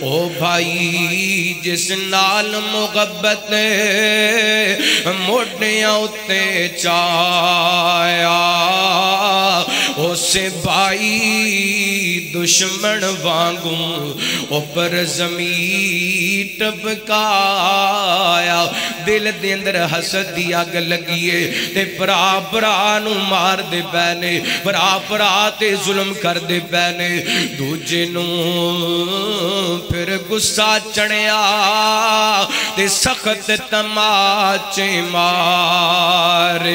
او بھائی جس نال محبت موڈیاں اتے چایا اسے بھائی دشمن وانگوں اوپر زمین ٹپکایا دل دے اندر حسد دی اگ لگیے تے برا برا نو مار دے پینے برا برا تے ظلم کر دے پینے دوجے نو پھر غصہ چڑھیا تے سخت تماچے مارے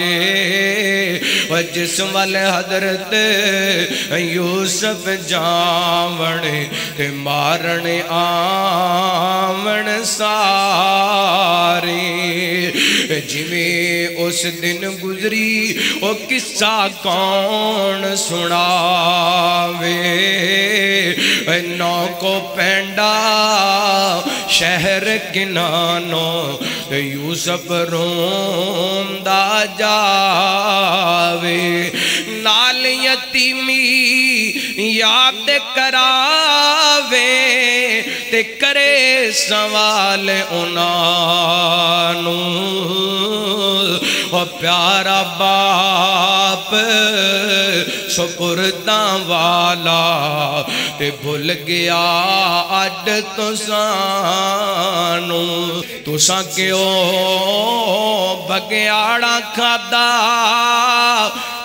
و جس والے حضرت یوسف جاونے تے مارنے آمن سارے جویں اس دن گزری او قصہ کون سناوے نو کو پینڈا شہر کنانو یوسف روم دا جاوے نال یتیمی یاد کراوے تے کرے سوال انانو پیارا باپ سپرداں والا تے بھول گیا اڈ تو سانو تو ساں کیوں بگیاڑا کھادا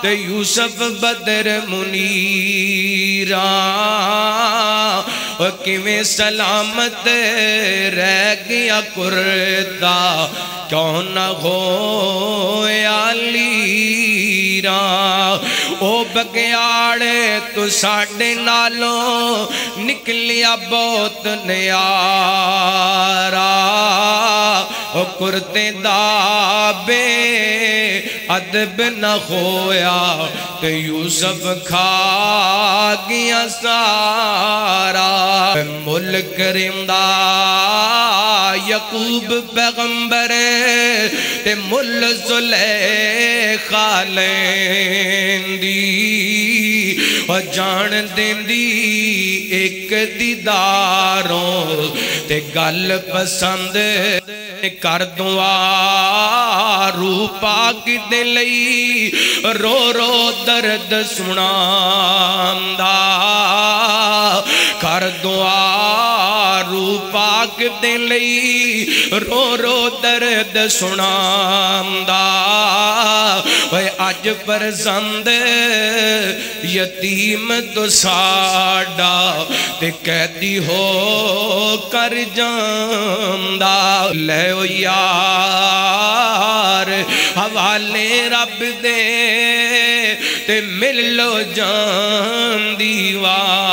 تے یوسف بدر منیرہ کیویں سلامت رہ گیا کرتا کیوں نہ ہویا لیرہ او بگیاڑے تو ساڑے نالوں نکلیا بہت نیارہ او کرتے دابے ادب نہ ہویا تے یوسف کھا گیا سارا ملک رندہ یعقوب پیغمبر تے مل زلیخا لیندی و جان دیندی ایک دیداروں تے گل پسند کر دعا رو پاک دے لئی رو رو درد سناندا کر دعا رو پاک دے لئی رو رو درد سناندا وے اج فرزند یتیم تو ساڈا تے قیدی ہو کر جاندا لے او یار حوالے رب دے تے مل لو جان دیواری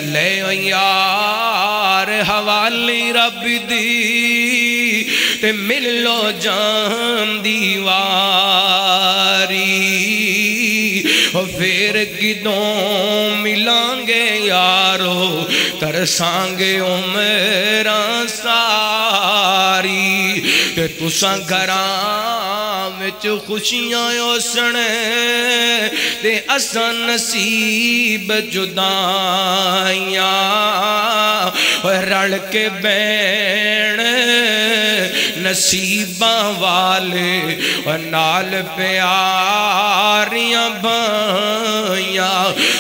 لے او یار حوالے رب دی تے مل لو جان دیواری پھر کدوں ملیں گے یارو ترساں گے عمراں ساری کہ تساں گھراں وچ خوشیاں اوسن تے اساں نصیب جدائیاں رل کے بین نصیباں والے نال پیاریاں بائیاں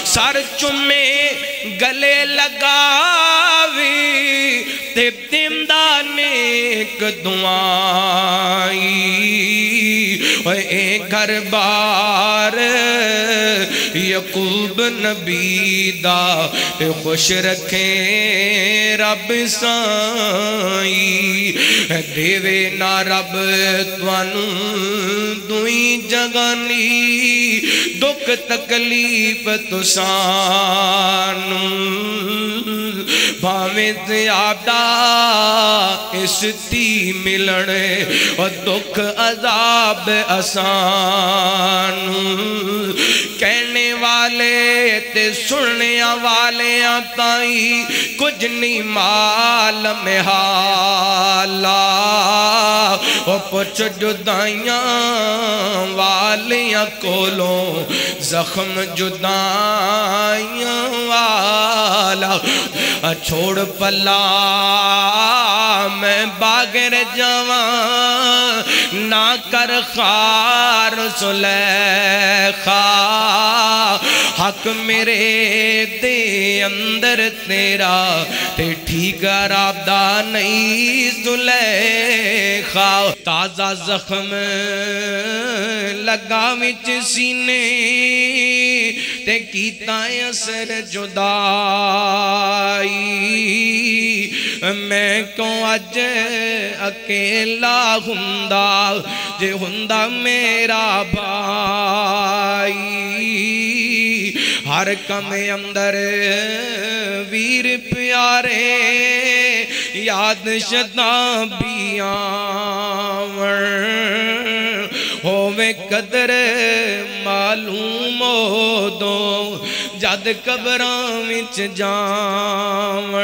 سر چمے گلے لگاوی تے دیندہ نیک دعائی اے گھر بار یعقوب نبی دا تے خوش رکھیں رب سائی دیوے نا رب توانوں دوئی جگانی دکھ تکلیف تو سانوں بھاویں زیادہ اس تی ملنے اور دکھ عذاب آسان کہنے والے تے سننے والے آتائی کچھ نہیں مال میں حالا اور پچھ جدائیاں والیاں کولوں زخم جدائیاں چھوڑ پلا میں باغر جوان نہ کر خار زلیخا حق میرے دے اندر تیرا تے ٹھیک رابدہ نہیں زلیخا تازہ زخم لگا وچ سینے تے کیتا اثر جدائی میں کوں اج اکیلا ہندا جے ہندا میرا بھائی ہر کم اندر ویر پیارے یاد شدہ بیاں ہووے قدر معلوم ہو دو جد قبراں وچ جاون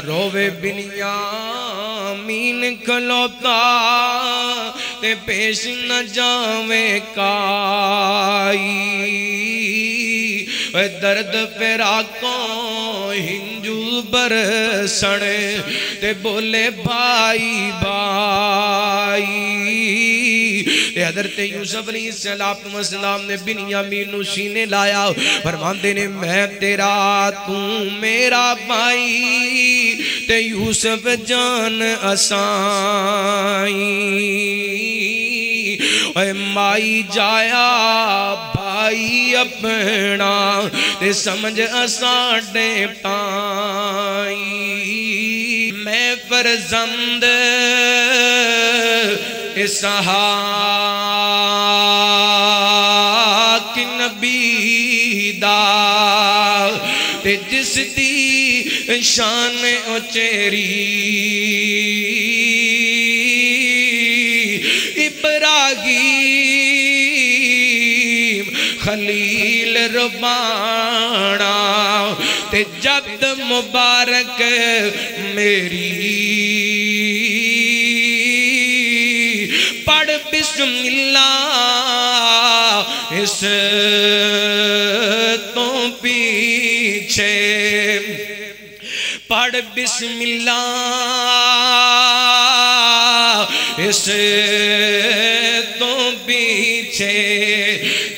رووے بنیامین کھلوتا تے پیش نہ جاوے کائی درد فراقوں ہنجو برسن تے بولے بھائی بھائی حضرت یوسف علیہ السلام نے بنیامین نو سینے لایا فرماندے نے میں تیرا تو میرا بھائی تے یوسف جان اسائی اے مائی جایا بھائی اپنا تے سمجھ اساڈے تائی میں فرزند اسحاق نبی دا تے جس دی شان اچیری ابراہیم خلیل ربانا تے جبد مبارک میری پڑھ بسم اللہ اس تو پیچھے پڑھ بسم اللہ اس تو پیچھے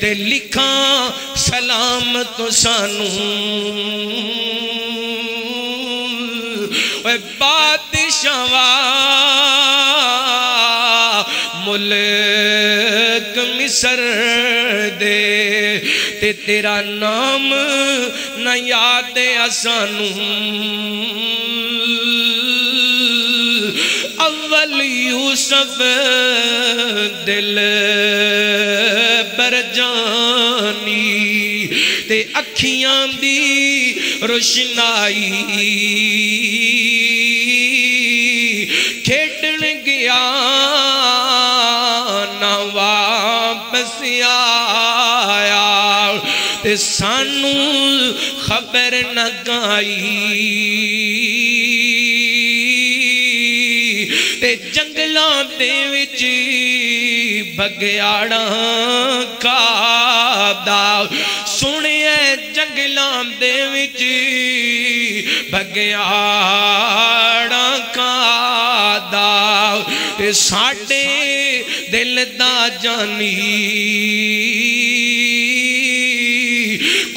تے لکھاں سلام تو سانو اے بادشاہ ملک مصر دے تے تیرا نام نہ یاد آسانو اول یوسف دل برجانی تے اکھیاں دی روشنائی کھیڈن گیا نہ واپس آیا تے سانو خبر نہ گائی تے جنگلاں دے وچ بگیاڑاں کھادا سنیا جنگلاں دے وچ بگیاڑاں کھادا تے ساڈے دل دا جانی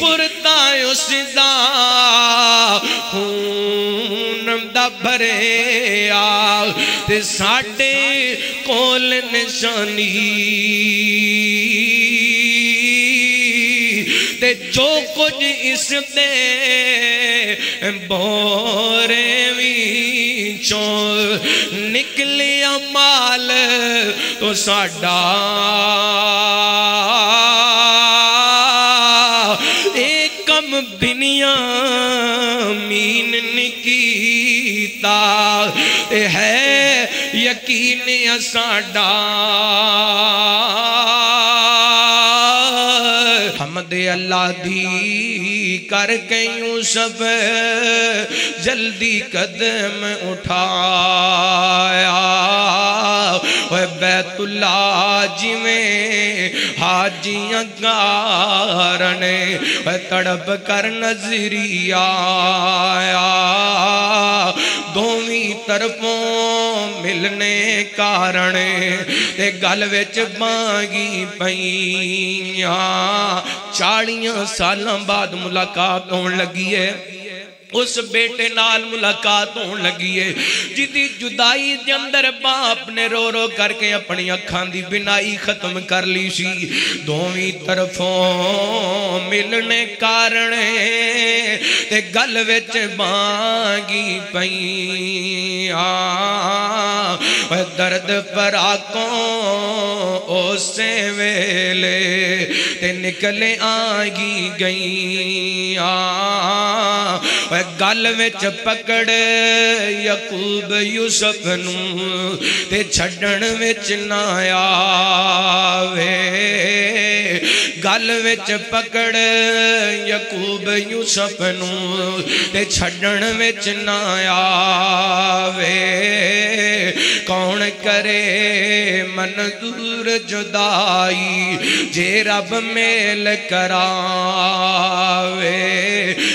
کرتا اس دا خون دا بھرے آ تے ساڈے کول نشانی تے جو کچھ اس دے بورے وچوں نکلیا مال تو ساڈا ایکم بنیامین نکیتا ہے یقین ساڈا حمد اللہ دی کر کے یوسف جلدی قدم اٹھایا بیت اللہ جویں حاجیاں کارنے تڑپ کر نظری آیا دوویں طرفوں ملنے کارنے تے گل وچ بانگی پئیاں 40 سالاں بعد ملاقات ہون لگی ہے اس بیٹے نال ملاقات ہون لگی ہے جدی جدائی دے اندر باپ نے رو رو کر کے اپنی اکھاں دی بینائی ختم کر لی سی دوویں طرفوں ملنے کارنے تے گل وچ بانگی پئیاں درد پراکوں اسے ویلے تے نکلے آگی گئیاں گل وچ پکڑ یعقوب یوسف نوں تے چھڈن وچ نہ آوے گل وچ پکڑ یعقوب یوسف نوں تے چھڈن وچ نہ آوے کون کرے منظور جدائی جے رب میل کراوے